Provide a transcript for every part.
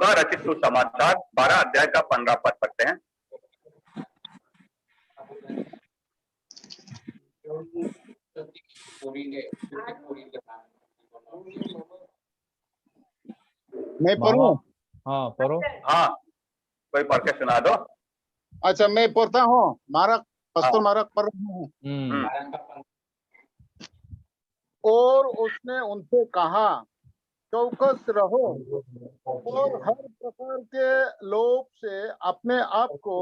लूका रचित सुसमाचार 12 अध्याय का 15 पद पढ़ते हैं। मैं पढ़ूं? हाँ पढ़ो। हाँ, कोई पढ़ के सुना दो। अच्छा, मैं पढ़ता हूँ। मारक, पस्तल मारक पढ़ रहा हूँ। और उसने उनसे कहा, चौकस रहो और हर प्रकार के लोभ से अपने आप को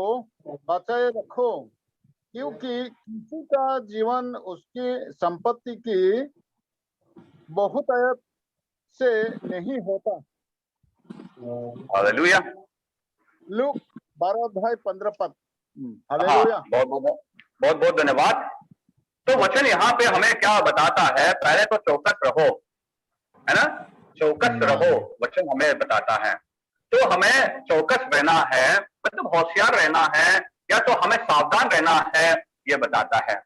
बचाए रखो, क्योंकि किसी का जीवन उसकी संपत्ति की बहुतायत से नहीं होता। हालेलुया। लूक 12 अध्याय 15 पद। हाँ, हालेलुया। बहुत बहुत धन्यवाद। तो वचन यहाँ पे हमें क्या बताता है? पहले तो चौकस रहो, है ना? चौकस रहो वचन हमें बताता है। तो हमें चौकस रहना है, मतलब होशियार रहना है, या तो हमें सावधान रहना है, ये बताता है।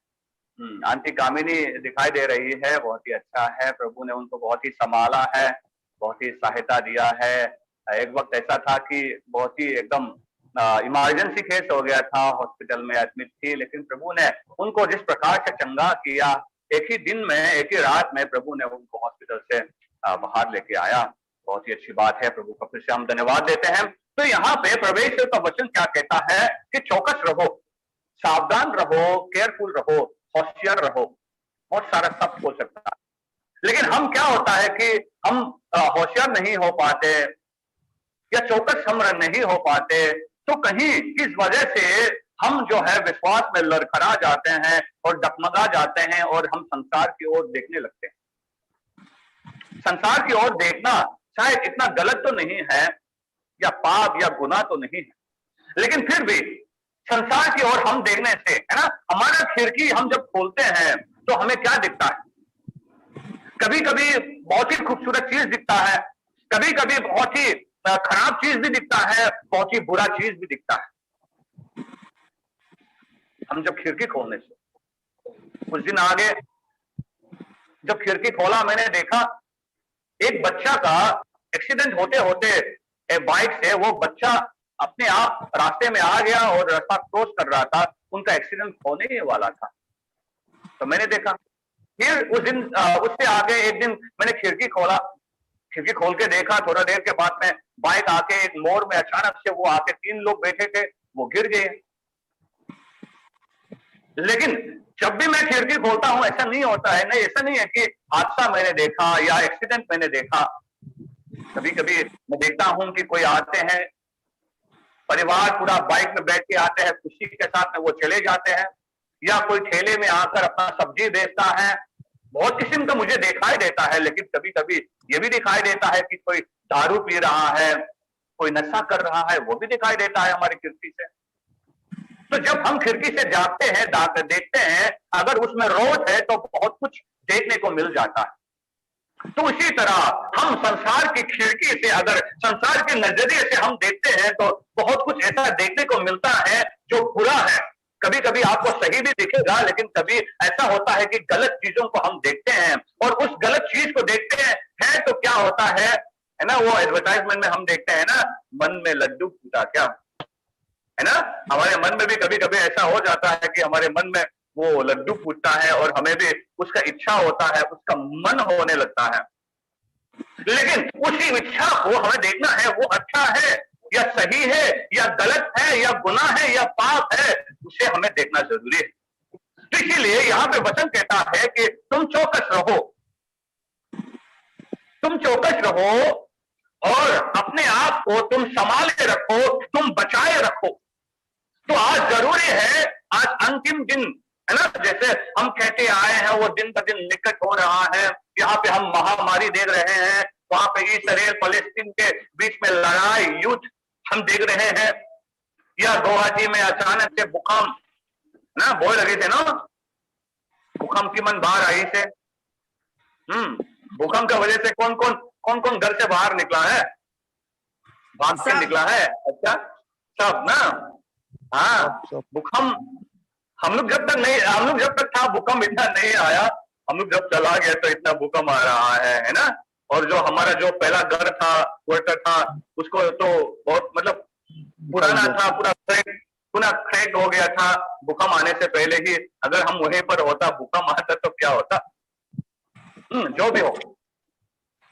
आंटी कामिनी दिखाई दे रही है, बहुत ही अच्छा है। प्रभु ने उनको बहुत ही संभाला है, बहुत ही सहायता दिया है। एक वक्त ऐसा था कि बहुत ही एकदम इमरजेंसी केस हो गया था, हॉस्पिटल में एडमिट थी, लेकिन प्रभु ने उनको जिस प्रकार से चंगा किया, एक ही दिन में, एक ही रात में प्रभु ने उनको हॉस्पिटल से बाहर लेके आया। बहुत ही अच्छी बात है, प्रभु का फिर से हम धन्यवाद देते हैं। तो यहाँ पे परमेश्वर का वचन क्या कहता है कि चौकस रहो, सावधान रहो, केयरफुल रहो, होशियार रहो। बहुत सारा शब्द हो सकता है, लेकिन हम क्या होता है कि हम होशियार नहीं हो पाते या चौकस हम नहीं हो पाते, तो कहीं किस वजह से हम जो है विश्वास में लड़खड़ा जाते हैं और डगमगा जाते हैं और हम संसार की ओर देखने लगते हैं। संसार की ओर देखना शायद इतना गलत तो नहीं है, या पाप या गुनाह तो नहीं है, लेकिन फिर भी संसार की ओर हम देखने से, है ना, हमारा खिड़की हम जब खोलते हैं तो हमें क्या दिखता है? कभी कभी बहुत ही खूबसूरत चीज दिखता है, कभी कभी बहुत ही खराब चीज भी दिखता है, बहुत ही बुरा चीज भी दिखता है। हम जब खिड़की खोलने से कुछ दिन आगे जब खिड़की खोला, मैंने देखा एक बच्चा का एक्सीडेंट होते होते बाइक से वो बच्चा अपने आप रास्ते में आ गया और रास्ता क्रॉस कर रहा था, उनका एक्सीडेंट होने ही वाला था। तो मैंने देखा, फिर उस दिन उससे आगे एक दिन मैंने खिड़की खोला, खिड़की खोल के देखा, थोड़ा देर के बाद में बाइक आके एक मोड़ में अचानक से वो आके 3 लोग बैठे थे, वो गिर गए। लेकिन जब भी मैं खिड़की खोलता हूं ऐसा नहीं होता है, नहीं, ऐसा नहीं है कि हादसा मैंने देखा या एक्सीडेंट मैंने देखा। कभी कभी मैं देखता हूं कि कोई आते हैं, परिवार पूरा बाइक में बैठ के आते हैं, खुशी के साथ में वो चले जाते हैं, या कोई ठेले में आकर अपना सब्जी बेचता है। बहुत किस्म का मुझे दिखाई देता है, लेकिन कभी कभी ये भी दिखाई देता है कि कोई दारू पी रहा है, कोई नशा कर रहा है, वो भी दिखाई देता है हमारी खिड़की से। तो जब हम खिड़की से जागते हैं, देखते हैं, अगर उसमें रोज है तो बहुत कुछ देखने को मिल जाता है। तो इसी तरह हम संसार की खिड़की से, अगर संसार के नजरिए से हम देखते हैं तो बहुत कुछ ऐसा देखने को मिलता है जो बुरा है। कभी कभी आपको सही भी दिखेगा, लेकिन कभी ऐसा होता है कि गलत चीजों को हम देखते हैं, और उस गलत चीज को देखते हैं तो क्या होता है ना, वो एडवर्टाइजमेंट में हम देखते हैं ना, मन में लड्डू फूटा, क्या है ना, हमारे मन में भी कभी कभी ऐसा हो जाता है कि हमारे मन में वो लड्डू फूटता है और हमें भी उसका इच्छा होता है, उसका मन होने लगता है। लेकिन उसी इच्छा को हमें देखना है, वो अच्छा है या सही है या गलत है या गुनाह है या पाप है, उसे हमें देखना जरूरी है। तो इसीलिए यहाँ पे वचन कहता है कि तुम चौकस रहो, तुम चौकस रहो और अपने आप को तुम संभाले रखो, तुम बचाए रखो। तो आज जरूरी है, आज अंतिम दिन है ना, जैसे हम कहते आए हैं, वो दिन ब दिन निकट हो रहा है। यहाँ पे हम महामारी देख रहे हैं, वहां पे इसराइल फलस्तीन के बीच में लड़ाई, युद्ध हम देख रहे हैं, या गुवाहाटी में अचानक से भूकंप ना बोल रहे थे ना, भूकंप की मन बाहर आई से। भूकंप की वजह से कौन कौन घर से बाहर निकला है, भाग के निकला है? अच्छा, सब ना। हाँ, भूकंप हम लोग जब तक था भूकंप इतना नहीं आया, हम लोग जब चला गया तो इतना भूकंप आ रहा है ना। और जो हमारा जो पहला घर था, क्वार्टर था, उसको तो बहुत मतलब पुराना था, पूरा क्रैक हो गया था भूकंप आने से पहले ही। अगर हम वहीं पर होता, भूकंप आता तो क्या होता। जो भी हो,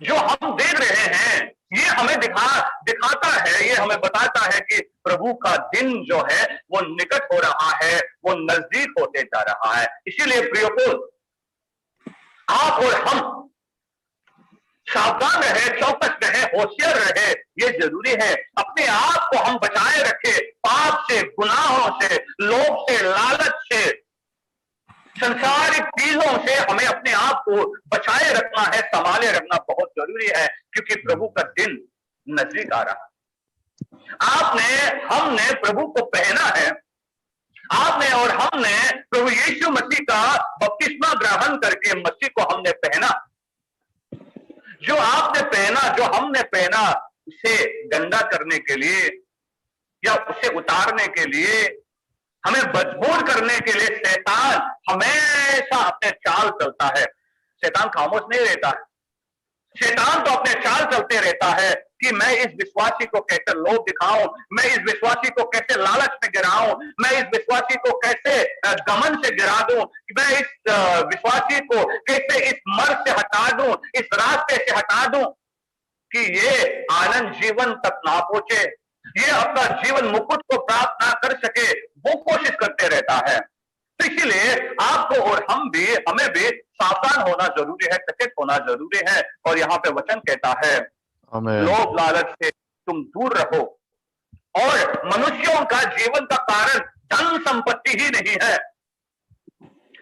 जो हम देख रहे हैं ये हमें दिखाता है, ये हमें बताता है कि प्रभु का दिन जो है वो निकट हो रहा है, वो नजदीक होते जा रहा है। इसीलिए प्रियो, आप और हम सावधान रहे, चौकस रहे, होशियार रहे, ये जरूरी है। अपने आप को हम बचाए रखे पाप से, गुनाहों से, लोभ से, लालच से, संसारिक चीजों से हमें अपने आप को बचाए रखना है, संभाले रखना बहुत जरूरी है, क्योंकि प्रभु का दिन नजदीक आ रहा है। हमने प्रभु को पहना है, आपने और हमने प्रभु यीशु मसीह का बपतिस्मा ग्रहण करके मसीह को हमने पहना। जो आपने पहना, जो हमने पहना, उसे गंदा करने के लिए या उसे उतारने के लिए, हमें मजबूर करने के लिए शैतान हमेशा अपने चाल चलता है। शैतान खामोश नहीं रहता है। शैतान तो अपने चाल चलते रहता है कि मैं इस विश्वासी को कैसे लोभ दिखाऊं, मैं इस विश्वासी को कैसे लालच में गिराऊं, मैं इस विश्वासी को कैसे गमन से गिरा दूं, मैं इस विश्वासी को कैसे इस मर्ग से हटा दूं, इस रास्ते से हटा दूं कि ये आनंद जीवन तक ना पहुंचे, ये अपना जीवन मुकुट को प्राप्त ना कर सके, वो कोशिश करते रहता है। तो इसीलिए आपको और हमें भी सावधान होना जरूरी है, सचेत होना जरूरी है। और यहाँ पे वचन कहता है, लोभ लालच से तुम दूर रहो। और मनुष्यों का जीवन का कारण धन संपत्ति ही नहीं है।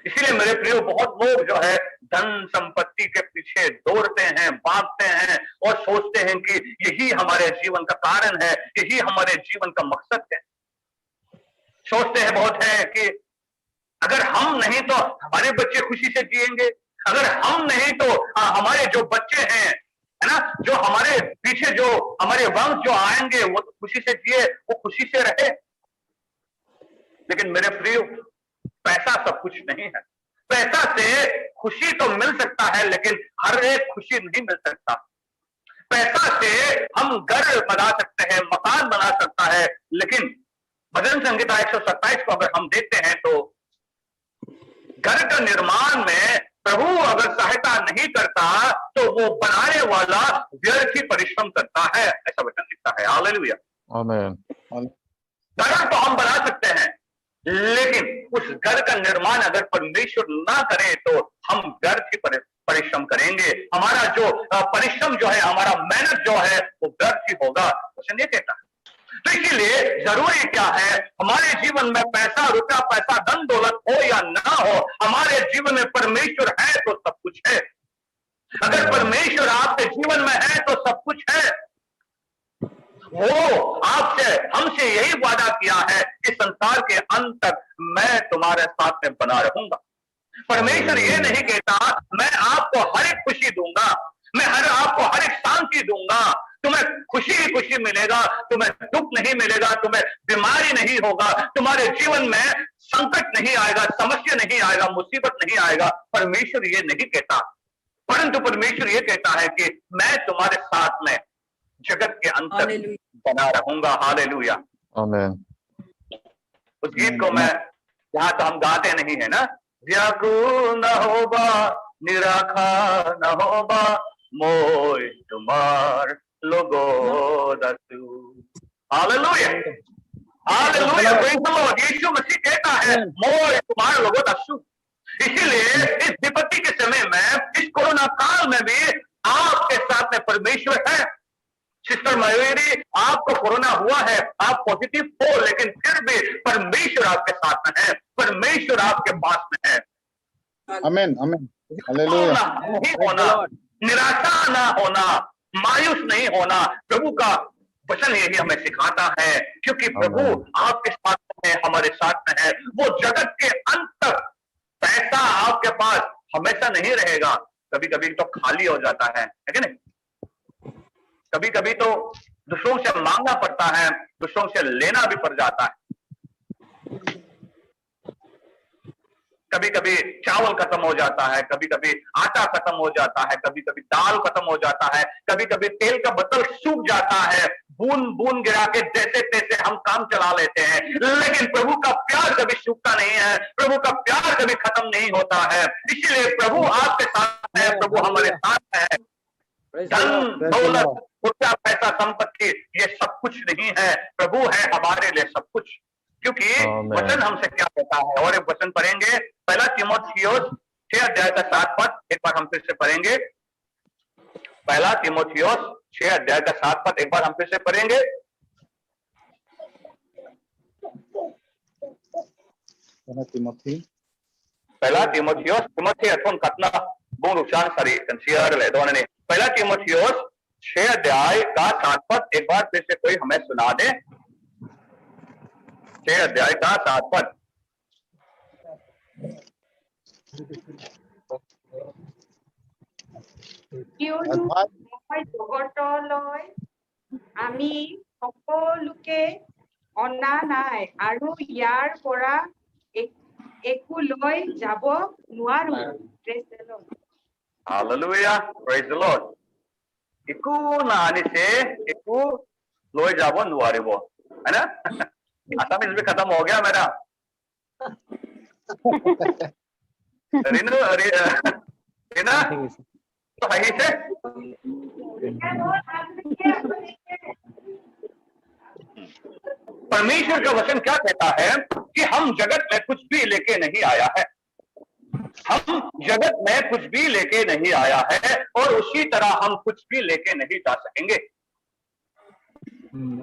इसीलिए मेरे प्रियो, बहुत लोग जो है धन संपत्ति के पीछे दौड़ते हैं, भागते हैं और सोचते हैं कि यही हमारे जीवन का कारण है, यही हमारे जीवन का मकसद है। सोचते हैं बहुत है कि अगर हम नहीं तो हमारे बच्चे खुशी से जिएंगे, अगर हम नहीं तो हमारे जो बच्चे हैं, है ना, जो हमारे पीछे जो हमारे वंश जो आएंगे वो तो खुशी से जिए, वो खुशी से रहे। लेकिन मेरे प्रियो, पैसा सब कुछ नहीं है। पैसा से खुशी तो मिल सकता है, लेकिन हर एक खुशी नहीं मिल सकता। पैसा से हम घर बना सकते हैं, मकान बना सकता है, लेकिन भजन संहिता 127 को अगर हम देखते हैं तो घर का निर्माण में प्रभु अगर सहायता नहीं करता तो वो बनाने वाला व्यर्थ ही परिश्रम करता है, ऐसा वचन लिखता है। हालेलुया, आमीन। घर तो हम बना सकते हैं, लेकिन उस घर का निर्माण अगर परमेश्वर ना करे तो हम व्यर्थ ही परिश्रम करेंगे। हमारा जो परिश्रम जो है, हमारा मेहनत जो है, वो व्यर्थ ही होगा, वचन ये कहता है। तो इसीलिए जरूरी क्या है, हमारे जीवन में पैसा, रुपया, पैसा, धन दौलत हो या ना हो, हमारे जीवन में परमेश्वर है तो सब कुछ है। अगर परमेश्वर आपके जीवन में है तो सब कुछ है। वो आपसे, हमसे यही वादा किया है कि संसार के अंत तक मैं तुम्हारे साथ में बना रहूंगा। परमेश्वर ये नहीं कहता मैं आपको हर एक खुशी दूंगा, मैं आपको हर एक शांति दूंगा, तुम्हें खुशी ही खुशी मिलेगा, तुम्हें दुख नहीं मिलेगा, तुम्हें बीमारी नहीं होगा, तुम्हारे जीवन में संकट नहीं आएगा, समस्या नहीं आएगा, मुसीबत नहीं आएगा। परमेश्वर ये नहीं कहता, परंतु परमेश्वर ये कहता है कि मैं तुम्हारे साथ में जगत के अंत तक बना रहूंगा। हालेलुया, आमीन। उस गीत को मैं यहाँ तो हम गाते नहीं है ना, व्याकुल न होबा, निराखा न होबा, मोय तुम्हार लोगो दसु। हालेलुया, हालेलुया, यीशु मसीह कहता है मोय तुम्हार लोगो दसु। इसीलिए इस विपत्ति के समय में, इस कोरोना काल में भी आपके साथ में परमेश्वर है। सिस्टर मयूरी, आपको कोरोना हुआ है, आप पॉजिटिव हो, लेकिन फिर भी परमेश्वर आपके साथ में है, परमेश्वर आपके पास में है। आमीन, आमीन, हालेलुया। नहीं होना, निराशा ना होना, मायूस नहीं होना, प्रभु का वचन यही हमें सिखाता है, क्योंकि प्रभु आपके साथ में है, हमारे साथ में है। वो जगत के अंत तक पैसा आपके पास हमेशा नहीं रहेगा, कभी कभी तो खाली हो जाता है कि नहीं? कभी कभी तो दूसरों से मांगना पड़ता है, दूसरों से लेना भी पड़ जाता है। कभी कभी चावल खत्म हो जाता है, कभी कभी आटा खत्म हो जाता है, कभी कभी दाल खत्म हो जाता है, कभी कभी तेल का बोतल सूख जाता है, बूंद बूंद गिरा के जैसे तैसे हम काम चला लेते हैं, लेकिन प्रभु का प्यार कभी सूखता नहीं है, प्रभु का प्यार कभी खत्म नहीं होता है। इसलिए प्रभु आपके साथ है, प्रभु हमारे साथ है। धन दौलत रुपया पैसा संपत्ति ये सब कुछ नहीं है, प्रभु है हमारे लिए सब कुछ। क्योंकि वचन हमसे क्या कहता है, और एक वचन पढ़ेंगे, पहला तीमुथियुस 6 अध्याय का 7 पद, एक बार हम फिर से पढ़ेंगे। पहला तीमुथियुस 6 अध्याय का 7 पद एक बार हम फिर से पढ़ेंगे। पहला तीमुथियुस, तीमुथी अथवा कतना बुन उच्चारण सरी कंसियर ले दोनों ने। पहला तीमुथियुस 6 अध्याय का 7 पद एक बार फिर से कोई हमें सुना दे। 6 अध्याय का 7 पद। জগতলৈ আমি সকলোকে অনা নাই আৰু ইয়াৰ পৰা একো লৈ যাব নোৱাৰো। Hallelujah, praise the Lord. एकू ना आने से एकू लोए जाबो नुआरिबो, है ना? असम इसमें खत्म हो गया मेरा। रिनू रिना तो सही से परमेश्वर का वचन क्या कहता है कि हम जगत में कुछ भी लेके नहीं आया है, हम जगत में कुछ भी लेके नहीं आया है और उसी तरह हम कुछ भी लेके नहीं जा सकेंगे।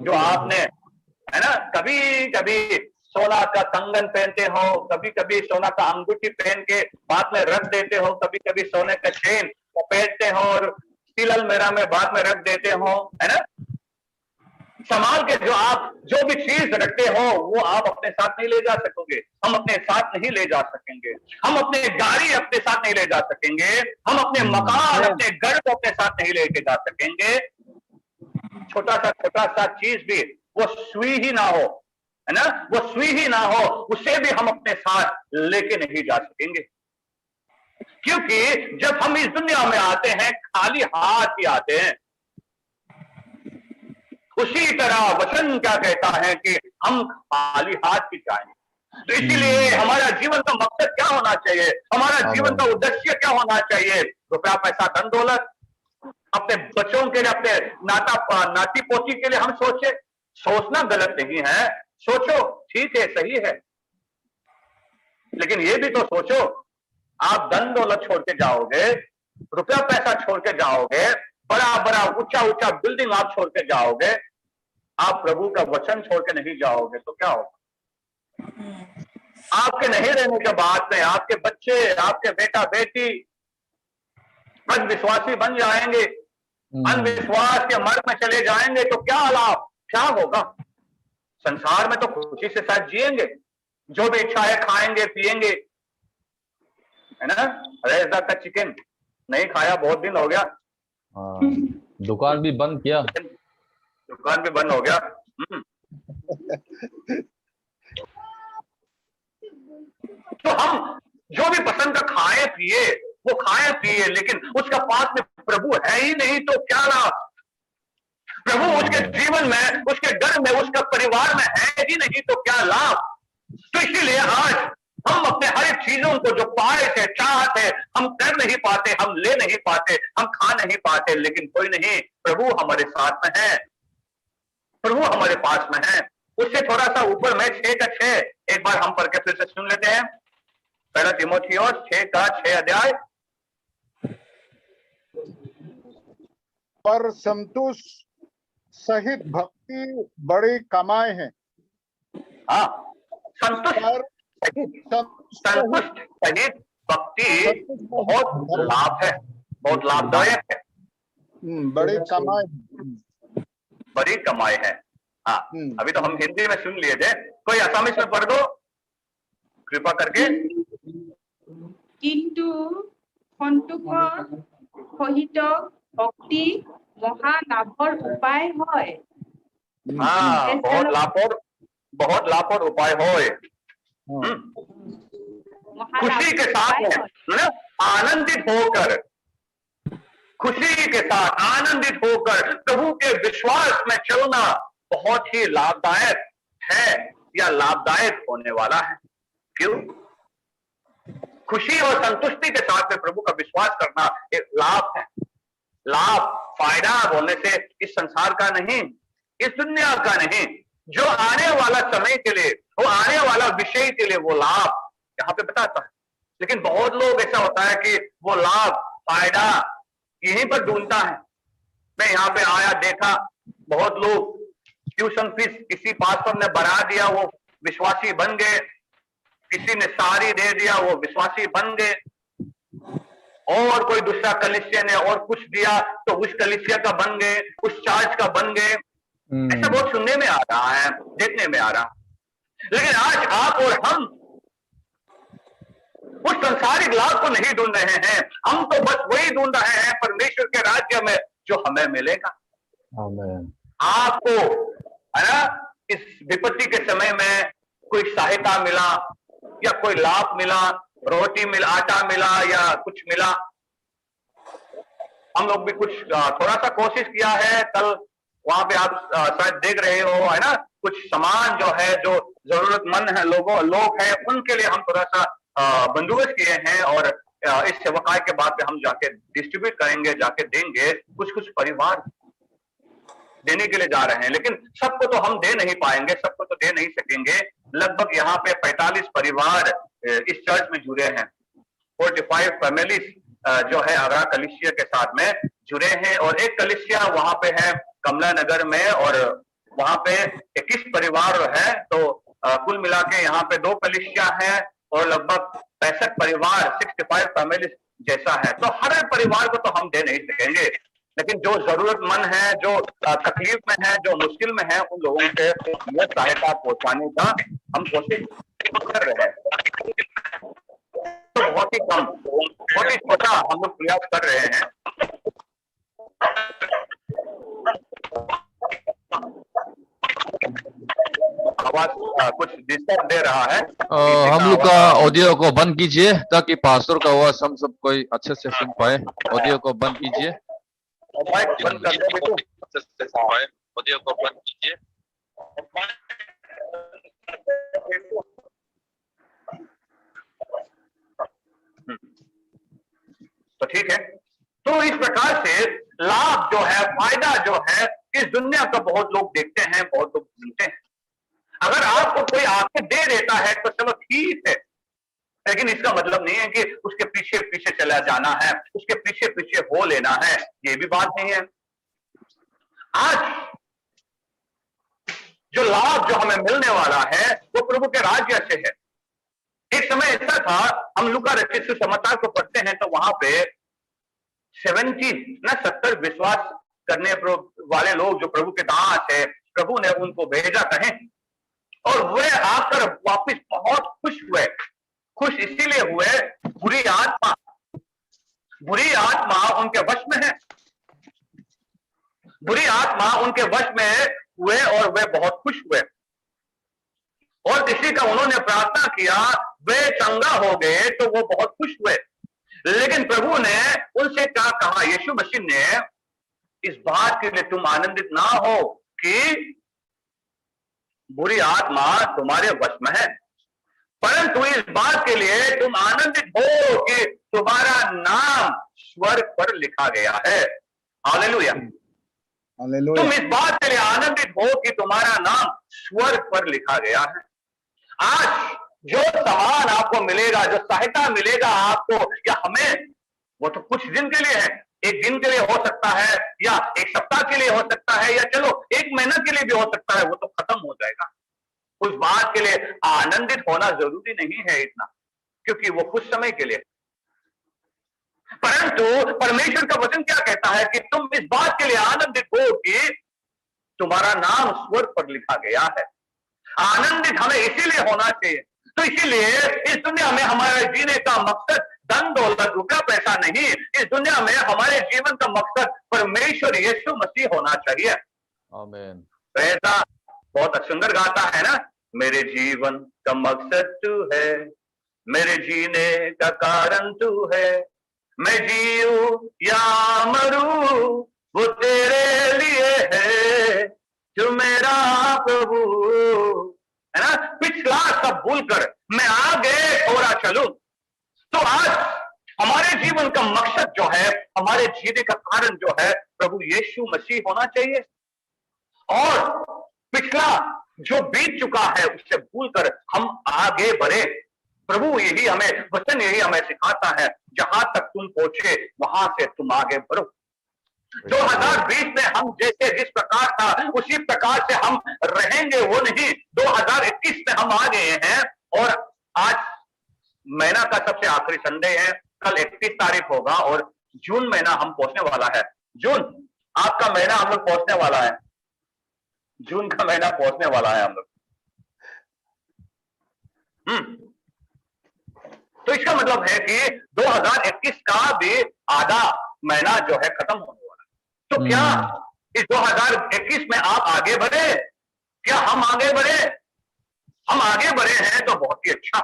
जो आपने, है ना, कभी कभी सोना का कंगन पहनते हो, कभी कभी सोना का अंगूठी पहन के बाद में रख देते हो, कभी कभी सोने का चेन पहनते हो और तिल अलमीरा में बाद में रख देते हो, है ना। संभाल के जो भी चीज रखते हो वो आप अपने साथ नहीं ले जा सकोगे, हम अपने साथ नहीं ले जा सकेंगे, हम अपने गाड़ी अपने साथ नहीं ले जा सकेंगे, हम अपने मकान अपने घर को अपने साथ नहीं लेके जा सकेंगे। छोटा सा चीज भी वो सुई ही ना हो, है ना, वो सुई ही ना हो, उसे भी हम अपने साथ लेके नहीं जा सकेंगे। क्योंकि जब हम इस दुनिया में आते हैं खाली हाथ ही आते हैं। उसी तरह वचन क्या कहता है कि हम खाली हाथ ही जाएंगे। तो इसीलिए हमारा जीवन का मकसद क्या होना चाहिए, हमारा जीवन का उद्देश्य क्या होना चाहिए? रुपया पैसा धन दौलत अपने बच्चों के लिए, अपने नाती पोती के लिए हम सोचे, सोचना गलत नहीं है, सोचो, ठीक है, सही है, लेकिन ये भी तो सोचो, आप धन दौलत छोड़ के जाओगे, रुपया पैसा छोड़ के जाओगे, बड़ा बड़ा ऊंचा बिल्डिंग आप छोड़ के जाओगे, आप प्रभु का वचन छोड़ के नहीं जाओगे तो क्या होगा? आपके नहीं रहने के बाद में आपके बच्चे, आपके बेटा बेटी विश्वासी बन जाएंगे, अनविश्वास के मार्ग में चले जाएंगे तो क्या लाभ, क्या होगा? संसार में तो खुशी से साथ जिएंगे, जो भी इच्छा है खाएंगे पिएंगे, है ना। रेज़ा का चिकन नहीं खाया, बहुत दिन हो गया। दुकान भी बंद किया, दुकान भी बंद हो गया। तो हम जो भी पसंद का खाए पिए, वो खाए पिए, लेकिन उसका पास में प्रभु है ही नहीं तो क्या लाभ? प्रभु उसके जीवन में, उसके घर में, उसका परिवार में है ही नहीं तो क्या लाभ? तो इसीलिए आज हम अपने हर एक चीजों को जो पाए थे, चाहते, हम कर नहीं पाते, हम ले नहीं पाते, हम खा नहीं पाते, लेकिन कोई नहीं, प्रभु हमारे साथ में है, प्रभु हमारे पास में है। उससे थोड़ा सा ऊपर में 6 का 6 एक बार हम पढ़ के फिर से सुन लेते हैं। पहला तीमुथियुस 6 का 6 अध्याय। पर संतोष सहित भक्ति बड़ी कमाई है। हाँ, संतुष्ट सहित भक्ति बहुत लाभ है, बहुत लाभदायक है, बड़ी कमाई, बड़ी कमाई है। हाँ, अभी तो हम हिंदी में सुन लिए थे, कोई आसामी में पढ़ दो कृपा करके। किंतु संतोषৰ সহিত ভক্তি মহা লাভৰ উপায় হয়। हाँ, बहुत लाभ और उपाय होए। खुशी के साथ में ना आनंदित होकर, खुशी के साथ आनंदित होकर प्रभु के विश्वास में चलना बहुत ही लाभदायक है या लाभदायक होने वाला है। क्यों? खुशी और संतुष्टि के साथ में प्रभु का विश्वास करना एक लाभ है। लाभ, फायदा बोलने से इस संसार का नहीं, इस दुनिया का नहीं, जो आने वाला समय के लिए, वो आने वाला विषय के लिए वो लाभ यहाँ पे बताता है। लेकिन बहुत लोग ऐसा होता है कि वो लाभ, फायदा यहीं पर ढूंढता है। मैं यहाँ पे आया, देखा बहुत लोग ट्यूशन फीस किसी पास्टर ने बढ़ा दिया, वो विश्वासी बन गए, किसी ने सारी दे दिया, वो विश्वासी बन गए, और कोई दूसरा कलीसिया ने और कुछ दिया तो उस कलीसिया का बन गए, उस चर्च का बन गए। ऐसा बहुत सुनने में आ रहा है, देखने में आ रहा है। लेकिन आज आप और हम उस संसारिक लाभ को नहीं ढूंढ रहे हैं, हम तो बस वही ढूंढ रहे हैं परमेश्वर के राज्य में जो हमें मिलेगा। आमीन। आपको है ना, इस विपत्ति के समय में कोई सहायता मिला या कोई लाभ मिला, रोटी मिला, आटा मिला या कुछ मिला। हम लोग भी कुछ थोड़ा सा कोशिश किया है। कल वहां पे आप शायद देख रहे हो, है ना, कुछ सामान जो है, जो जरूरतमंद है लोग हैं, उनके लिए हम थोड़ा सा बंदोबस्त किए हैं, और इस सेवकाई के बाद हम जाके डिस्ट्रीब्यूट करेंगे, जाके देंगे। कुछ परिवार देने के लिए जा रहे हैं, लेकिन सबको तो हम दे नहीं पाएंगे, सबको तो दे नहीं सकेंगे। लगभग यहाँ पे 45 परिवार इस चर्च में जुड़े हैं। 45 फैमिलीज जो है अगरा कलिसिया के साथ में जुड़े हैं, और एक कलिसिया वहां पे है कमला नगर में, और वहां पे 21 परिवार है। तो कुल मिला के यहाँ पे 2 कलिसिया है और लगभग 65 परिवार, 65 फैमिली जैसा है। तो हर परिवार को तो हम दे नहीं सकेंगे, लेकिन जो जरूरतमंद है, जो तकलीफ में है, जो मुश्किल में है, उन लोगों के लिए सहायता पहुंचाने का हम कोशिश कर रहे हैं। तो बहुत ही कम, बहुत ही छोटा हम लोग प्रयास कर रहे हैं। आवाज कुछ डिस्टर्ब दे रहा है। हम लोग का ऑडियो को बंद कीजिए ताकि पास्टर का आवाज हम सब कोई अच्छे से सुन पाए। ऑडियो को बंद कीजिए। माइक बंद कर दो बेटू। ऑडियो को बंद कीजिए। तो ठीक है। तो इस प्रकार से लाभ जो है, फायदा जो है, इस दुनिया का बहुत लोग देखते हैं, बहुत लोग सुनते हैं। अगर आपको कोई आके दे देता है तो चलो ठीक है, लेकिन इसका मतलब नहीं है कि उसके पीछे पीछे चला जाना है, उसके पीछे पीछे हो लेना है, ये भी बात नहीं है। आज जो लाभ जो हमें मिलने वाला है वो प्रभु के राज्य से है। एक समय ऐसा था, हम लूका रचित सुसमाचार को पढ़ते हैं तो वहां पे 70 विश्वास करने वाले लोग जो प्रभु के दास है, प्रभु ने उनको भेजा कहें, और वे आकर वापस बहुत खुश हुए। खुश इसीलिए हुए, बुरी आत्मा उनके वश में है, बुरी आत्मा उनके वश में हुए और वे बहुत खुश हुए, और किसी का उन्होंने प्रार्थना किया, वे चंगा हो गए तो वो बहुत खुश हुए। लेकिन प्रभु ने उनसे क्या कहा, यीशु मसीह ने, इस बात के लिए तुम आनंदित ना हो कि बुरी आत्मा तुम्हारे वश में है, परंतु इस बात के लिए तुम आनंदित हो कि तुम्हारा नाम स्वर्ग पर लिखा गया है। हालेलुया। तुम इस बात के लिए आनंदित हो कि तुम्हारा नाम स्वर्ग पर लिखा गया है। आज जो सामान आपको मिलेगा, जो सहायता मिलेगा आपको या हमें, वो तो कुछ दिन के लिए है। एक दिन के लिए हो सकता है, या एक सप्ताह के लिए हो सकता है, या चलो 1 महीना के लिए भी हो सकता है, वो तो खत्म हो जाएगा। उस बात के लिए आनंदित होना जरूरी नहीं है इतना, क्योंकि वो कुछ समय के लिए। परंतु परमेश्वर का वचन क्या कहता है कि तुम इस बात के लिए आनंदित हो कि तुम्हारा नाम स्वर्ग पर लिखा गया है। आनंदित हमें इसीलिए होना चाहिए। तो इसीलिए इस दुनिया में हमारे जीने का मकसद धन दौलत रुपया पैसा नहीं, इस दुनिया में हमारे जीवन का मकसद परमेश्वर यीशु मसीह होना चाहिए। आमीन। तो ऐसा बहुत सुंदर गाता है ना, मेरे जीवन का मकसद तू है, मेरे जीने का कारण तू है, मैं जीऊं या मरूं वो तेरे लिए है, जो मेरा प्रभु, है ना। पिछला सब भूलकर मैं आगे थोड़ा चलूं। तो आज हमारे जीवन का मकसद जो है, हमारे जीने का कारण जो है, प्रभु यीशु मसीह होना चाहिए। और पिछला जो बीत चुका है उससे भूलकर हम आगे बढ़े। प्रभु यही हमें, वचन यही हमें सिखाता है, जहां तक तुम पहुंचे वहां से तुम आगे बढ़ो। 2020 में हम जैसे जिस प्रकार था उसी प्रकार से हम रहेंगे, वो नहीं। 2021 में हम आ गए हैं और आज महीना का सबसे आखिरी संडे है, कल 31 तारीख होगा और जून महीना हम पहुंचने वाला है। जून आपका महीना हम लोग पहुंचने वाला है, जून का महीना पहुंचने वाला है हम लोग। तो इसका मतलब है कि 2021 का भी आधा महीना जो है खत्म होने वाला है। तो क्या इस 2021 में आप आगे बढ़े? क्या हम आगे बढ़े? हम आगे बढ़े हैं तो बहुत ही अच्छा।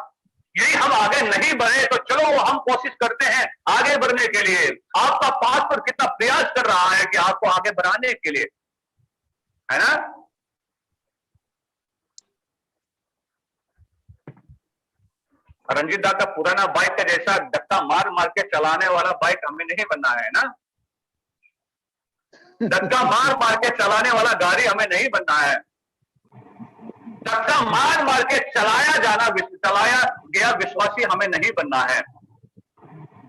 यदि हम आगे नहीं बढ़े तो चलो हम कोशिश करते हैं आगे बढ़ने के लिए। आपका पास्टर कितना प्रयास कर रहा है कि आपको आगे बढ़ाने के लिए, है ना। रंजीत दा का पुराना बाइक का जैसा धक्का मार मार के चलाने वाला बाइक हमें नहीं बनना है ना। धक्का मार मार के चलाने वाला गाड़ी हमें नहीं बनना है। धक्का मार मार के चलाया गया विश्वासी हमें नहीं बनना है।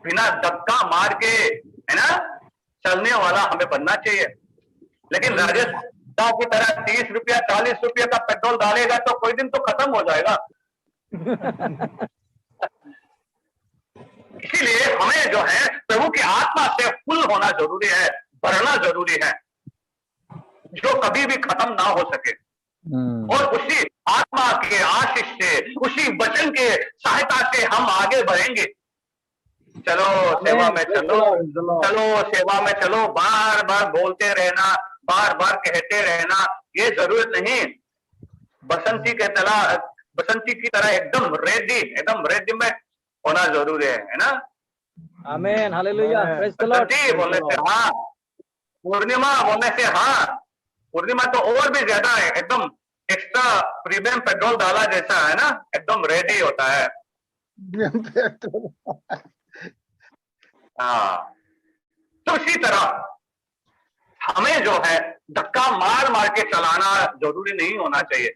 बिना धक्का मार के, है ना, चलने वाला हमें बनना चाहिए। लेकिन राजस्थान की तरह 30 रुपया 40 रुपया का पेट्रोल डालेगा तो कोई दिन तो खत्म हो जाएगा। इसीलिए हमें जो है प्रभु की आत्मा से फुल होना जरूरी है, भरना जरूरी है, जो कभी भी खत्म ना हो सके। और उसी आत्मा के आशीष से, उसी वचन के सहायता से हम आगे बढ़ेंगे। चलो सेवा में चलो, चलो सेवा में चलो, बार बार बोलते रहना, बार बार कहते रहना, ये जरूरत नहीं। बसंती की तरह एकदम रेडी में होना जरूरी है ना। आमीन, हालेलुया, प्रेज द लॉर्ड। बसंती बोलने से हाँ, पूर्णिमा बोलने से हाँ, पूर्णिमा तो और भी ज्यादा है, एकदम एक्स्ट्रा प्रीमियम पेट्रोल डाला जैसा है ना, एकदम रेडी होता है। हाँ, तो इसी तरह हमें जो है धक्का मार मार के चलाना जरूरी नहीं होना चाहिए।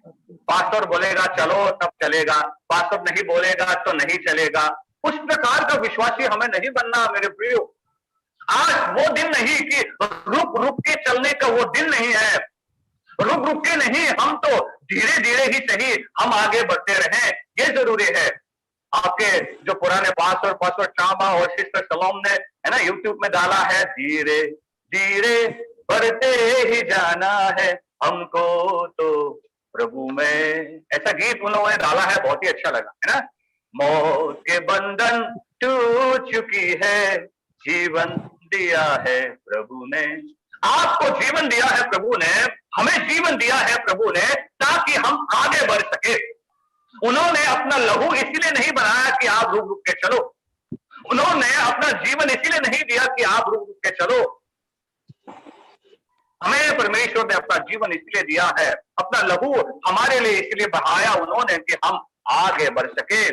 पास्टर बोलेगा चलो तब चलेगा, पास्टर नहीं बोलेगा तो नहीं चलेगा। उस प्रकार का विश्वासी हमें नहीं बनना मेरे प्रियो। आज वो दिन नहीं कि रुक रुक के चलने का वो दिन नहीं है। रुक रुक के नहीं, हम तो धीरे धीरे ही सही हम आगे बढ़ते रहें, ये जरूरी है। आपके जो पुराने पास्टर चांबा और सिस्टर सलोम ने, है ना, यूट्यूब में डाला है, धीरे धीरे बढ़ते ही जाना है हमको तो प्रभु में, ऐसा गीत उन लोगों ने डाला है, बहुत ही अच्छा लगा, है ना। मौत के बंधन टूट चुकी है, जीवन दिया है प्रभु ने। आपको जीवन दिया है प्रभु ने, हमें जीवन दिया है प्रभु ने, ताकि हम आगे बढ़ सके। उन्होंने अपना लहू इसीलिए नहीं बनाया कि आप रुक रुक के चलो। उन्होंने अपना जीवन इसीलिए नहीं दिया कि आप रुक रुक के चलो। हमें परमेश्वर ने अपना जीवन इसलिए दिया है, अपना लहू हमारे लिए इसलिए बहाया उन्होंने कि हम आगे बढ़ सके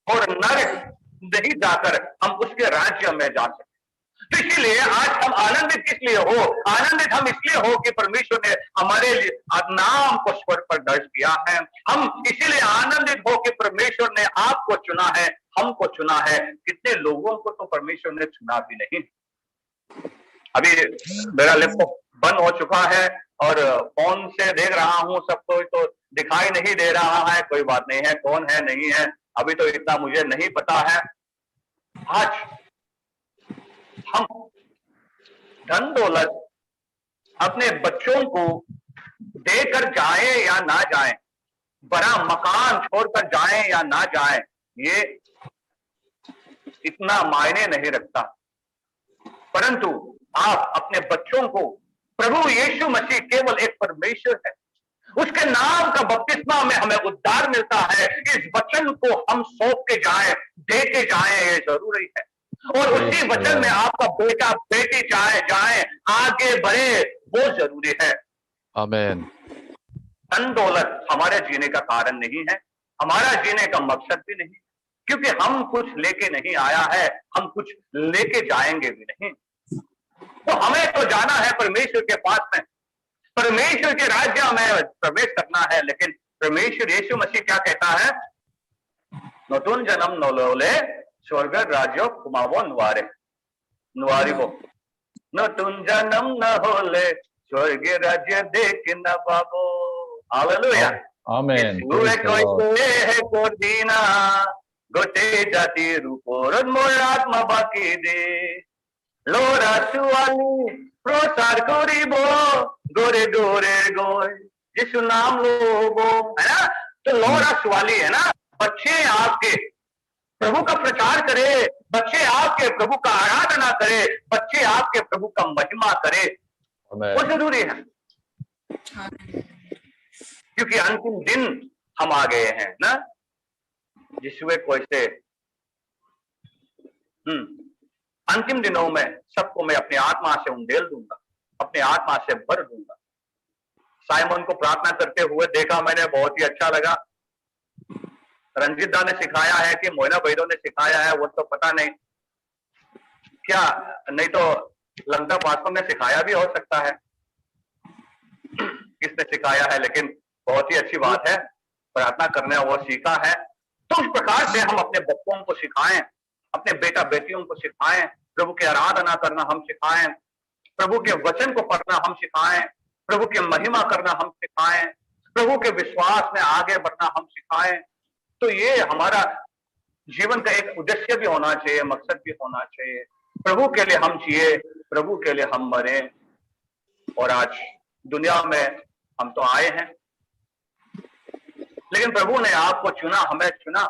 और नरक नहीं जाकर हम उसके राज्य में जा सके। तो इसीलिए आज हम आनंदित किस लिए हो? आनंदित हम इसलिए हो कि परमेश्वर ने हमारे लिए नाम को स्वर्ग पर दर्ज किया है। हम इसीलिए आनंदित हो कि परमेश्वर ने आपको चुना है, हमको चुना है। कितने लोगों को तो परमेश्वर ने चुना भी नहीं। अभी मेरा लैपटॉप बंद हो चुका है और फोन से देख रहा हूं, सबको तो दिखाई नहीं दे रहा है। कोई बात नहीं है, कौन है नहीं है अभी तो इतना मुझे नहीं पता है। आज हम धन दौलत अपने बच्चों को देकर जाए या ना जाए, बड़ा मकान छोड़कर जाए या ना जाए, ये इतना मायने नहीं रखता। परंतु आप अपने बच्चों को, प्रभु यीशु मसीह केवल एक परमेश्वर है, उसके नाम का बपतिस्मा में हमें उद्धार मिलता है। इस वचन को हम सौंप के जाएं, दे के जाएं, ये जरूरी है। और उसी वचन में आपका बेटा बेटी जाए आगे बढ़े, वो जरूरी है। आमीन। धन दौलत हमारे जीने का कारण नहीं है, हमारा जीने का मकसद भी नहीं, क्योंकि हम कुछ लेके नहीं आया है, हम कुछ लेके जाएंगे भी नहीं। तो हमें तो जाना है परमेश्वर के पास में, परमेश्वर के राज्य में प्रवेश करना है। लेकिन परमेश्वर यीशु मसीह क्या कहता है? नतुन जन्म न लोले स्वर्ग राज्य कुमावो नुआरिबो, नतुन जन्म न होले स्वर्ग राज्य देख न पाबो। हालेलुया। आमीन। है कोर्दीना गोटे जाति रूपोर मोर आत्मा बाकी दे लोरा सुआली प्रसार करिबो गोरे गोरे गोय यीशु नाम लोगो, है ना। तो लोरा सुआली है ना, बच्चे आपके प्रभु का प्रचार करे, बच्चे आपके प्रभु का आराधना करे, बच्चे आपके प्रभु का महिमा करे, वो जरूरी है। क्योंकि अंतिम दिन हम आ गए हैं ना, जिसमें कोई से अंतिम दिनों में सबको मैं अपनी आत्मा से उंडेल दूंगा, अपनी आत्मा से भर दूंगा। साइमन को प्रार्थना करते हुए देखा मैंने, बहुत ही अच्छा लगा। रंजीत दा ने सिखाया है कि मोइना बैदो ने सिखाया है, वो तो पता नहीं क्या, नहीं तो लंका पासवान ने सिखाया भी हो सकता है, किसने सिखाया है, लेकिन बहुत ही अच्छी बात है। प्रार्थना करने वो सीखा है, तो उस प्रकार से हम अपने बच्चों को सिखाएं, अपने बेटा बेटियों को सिखाएं, प्रभु की आराधना करना हम सिखाएं, प्रभु के वचन को पढ़ना हम सिखाएं, प्रभु की महिमा करना हम सिखाएं, प्रभु के विश्वास में आगे बढ़ना हम सिखाएं। तो ये हमारा जीवन का एक उद्देश्य भी होना चाहिए, मकसद भी होना चाहिए। प्रभु के लिए हम जिए, प्रभु के लिए हम मरे। और आज दुनिया में हम तो आए हैं, लेकिन प्रभु ने आपको चुना, हमें चुना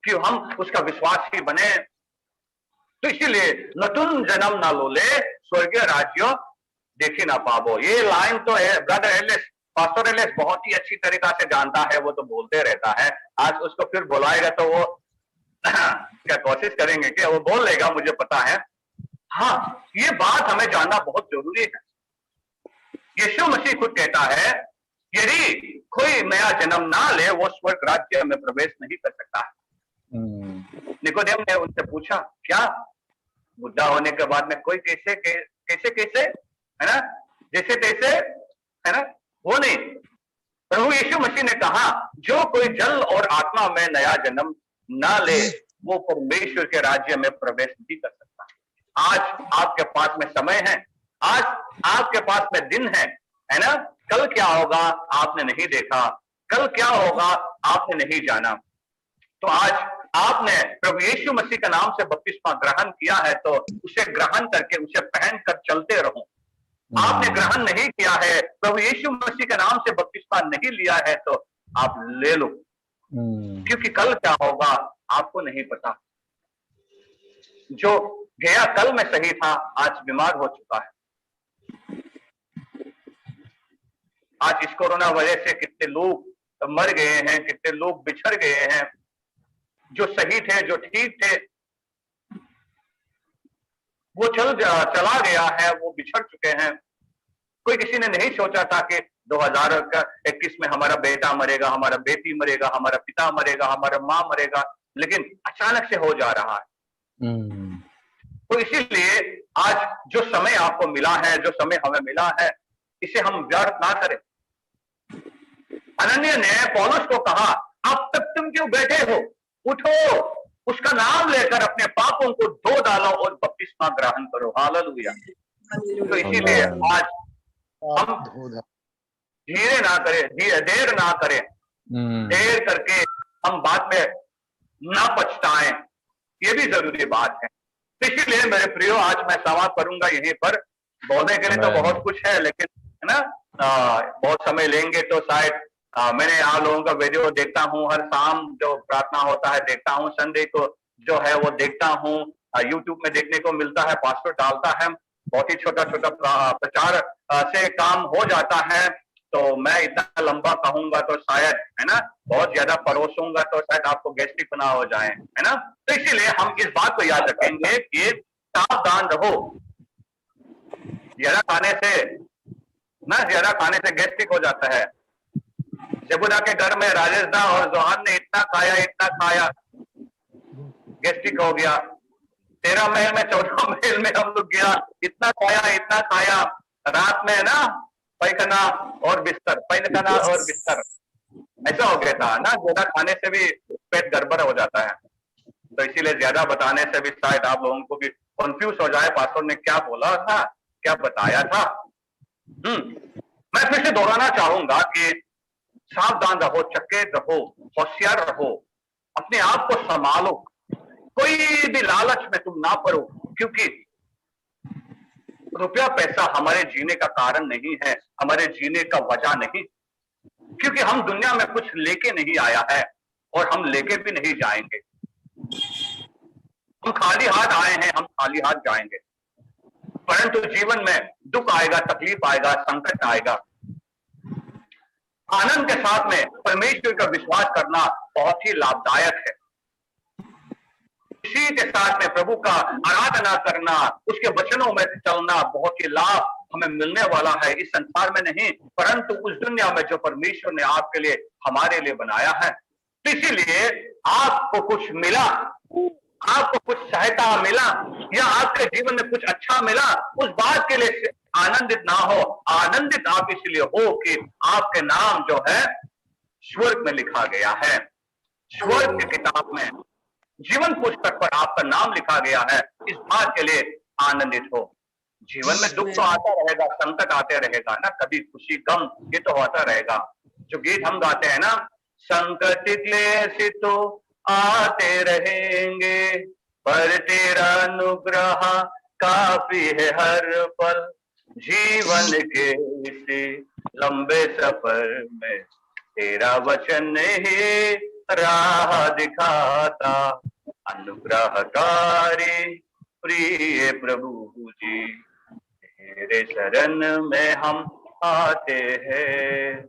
कि हम उसका विश्वासी बने। तो इसीलिए नतुन जन्म ना लोले स्वर्गीय राज्य देखी ना पाबो, ये लाइन तो है ब्रदर एलिस, पास्टर एलिस बहुत ही अच्छी तरीका से जानता है, वो तो बोलते रहता है। आज उसको फिर बुलाएगा तो वो क्या कोशिश करेंगे कि वो बोल लेगा, मुझे पता है। हाँ, ये बात हमें जानना बहुत जरूरी है। यीशु मसीह खुद कहता है, यदि कोई नया जन्म ना ले वो स्वर्ग राज्य में प्रवेश नहीं कर सकता है। निकोदेम ने उनसे पूछा, क्या बुढ़ा होने के बाद में कोई कैसे कैसे कैसे, है ना, जैसे तैसे, है ना, वो नहीं। प्रभु यीशु मसीह ने कहा, जो कोई जल और आत्मा में नया जन्म ना ले वो परमेश्वर के राज्य में प्रवेश नहीं कर सकता। आज आपके पास में समय है, आज आपके पास में दिन है ना। कल क्या होगा आपने नहीं देखा, कल क्या होगा आपने नहीं जाना। तो आज आपने प्रभु यीशु मसीह के नाम से बपतिस्मा ग्रहण किया है, तो उसे ग्रहण करके उसे पहन कर चलते रहो। आपने ग्रहण नहीं किया है, प्रभु यीशु मसीह के नाम से बपतिस्मा नहीं लिया है, तो आप ले लो, क्योंकि कल क्या होगा आपको नहीं पता। जो गया कल में सही था, आज बीमार हो चुका है। आज इस कोरोना वजह से कितने लोग मर गए हैं, कितने लोग बिछड़ गए हैं। जो सही थे, जो ठीक थे, वो चला गया है, वो बिछड़ चुके हैं। कोई किसी ने नहीं सोचा था कि 2021 में हमारा बेटा मरेगा, हमारा बेटी मरेगा, हमारा पिता मरेगा, हमारा माँ मरेगा, लेकिन अचानक से हो जा रहा है। तो इसीलिए आज जो समय आपको मिला है, जो समय हमें मिला है, इसे हम व्यर्थ ना करें। अनन्या ने पौलुस को कहा, अब तक तुम क्यों बैठे हो, उठो, उसका नाम लेकर अपने पापों को धो डालो और बपतिस्मा ग्रहण करो। हालेलुया। तो इसीलिए आज हम धीरे ना करें, देर ना करें, देर करके हम बाद में ना पछताएं, ये भी जरूरी बात है। तो इसीलिए मेरे प्रियो, आज मैं समाप्त करूंगा यहीं पर। बोलने के लिए तो बहुत कुछ है, लेकिन है ना, बहुत समय लेंगे तो शायद मैंने आप लोगों का वीडियो देखता हूँ, हर शाम जो प्रार्थना होता है देखता हूँ, संडे को जो है वो देखता हूँ, यूट्यूब में देखने को मिलता है, पास्टर डालता है, बहुत ही छोटा छोटा प्रचार से काम हो जाता है। तो मैं इतना लंबा कहूंगा तो शायद, है ना, बहुत ज्यादा परोसूंगा तो शायद आपको गैस्ट्रिक ना हो जाए, है ना। तो इसीलिए हम इस बात को याद रखेंगे कि सावधान रहो। ज्यादा खाने से गैस्ट्रिक हो जाता है। जबुदा के घर में राजेश दा और जोहान ने इतना खाया, गैस्ट्रिक हो गया। 13 महल में 14 महल में हम लोग गया, इतना खाया, रात में ना पैखाना और बिस्तर, ऐसा हो गया था ना। ज्यादा खाने से भी पेट गड़बड़ हो जाता है। तो इसीलिए ज्यादा बताने से भी शायद आप लोगों को भी कंफ्यूज हो जाए, पास्टर ने क्या बोला था, क्या बताया था। मैं फिर से दोहराना चाहूंगा कि सावधान रहो, चकेत रहो, होशियार रहो, अपने आप को संभालो, कोई भी लालच में तुम ना पड़ो, क्योंकि रुपया पैसा हमारे जीने का कारण नहीं है, हमारे जीने का वजह नहीं, क्योंकि हम दुनिया में कुछ लेके नहीं आया है और हम लेके भी नहीं जाएंगे। हम खाली हाथ आए हैं, हम खाली हाथ जाएंगे। परंतु जीवन में दुख आएगा, तकलीफ आएगा, संकट आएगा। आनंद के साथ में परमेश्वर का विश्वास करना बहुत ही लाभदायक है। इसी के साथ में प्रभु का आराधना करना, उसके वचनों में चलना बहुत ही लाभ हमें मिलने वाला है, इस संसार में नहीं परंतु उस दुनिया में जो परमेश्वर ने आपके लिए, हमारे लिए बनाया है। तो इसीलिए आपको कुछ मिला, आपको कुछ सहायता मिला या आपके जीवन में कुछ अच्छा मिला, उस बात के लिए आनंदित ना हो। आनंदित आप इसलिए हो कि आपके नाम जो है स्वर्ग में लिखा गया है, स्वर्ग की किताब में, जीवन पुस्तक पर आपका नाम लिखा गया है। इस बात के लिए आनंदित हो। जीवन में दुख तो आता रहेगा, संकट आते रहेगा ना, कभी खुशी गम ये तो होता रहेगा। जो गीत हम गाते हैं ना, संकट क्लेश तो आते रहेंगे पर तेरा अनुग्रह काफी है हर पल। जीवन के इसी लंबे सफर में तेरा वचन ही राह दिखाता। अनुग्रहकारी प्रिय प्रभु जी, तेरे शरण में हम आते हैं।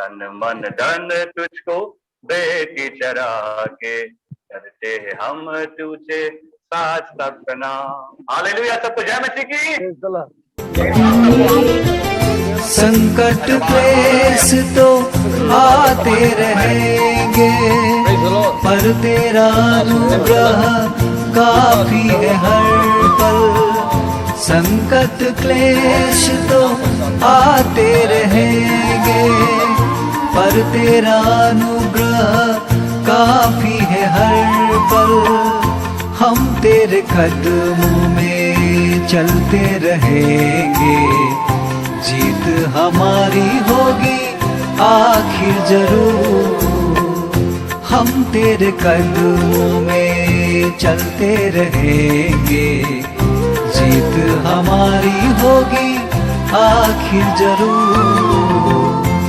तन मन धन तुझको बेटी चरा के करते हैं हम तुझे साथ सपना। हालेलुया, सबको जय मसीह की। संकट क्लेश तो आते रहेंगे पर तेरा अनुग्रह काफी है हर पल। संकट क्लेश तो आते रहेंगे पर तेरा अनुग्रह काफी है हर पल। हम तेरे कदमों में चलते रहेंगे, जीत हमारी होगी आखिर जरूर। हम तेरे कदमों में चलते रहेंगे, जीत हमारी होगी आखिर जरूर।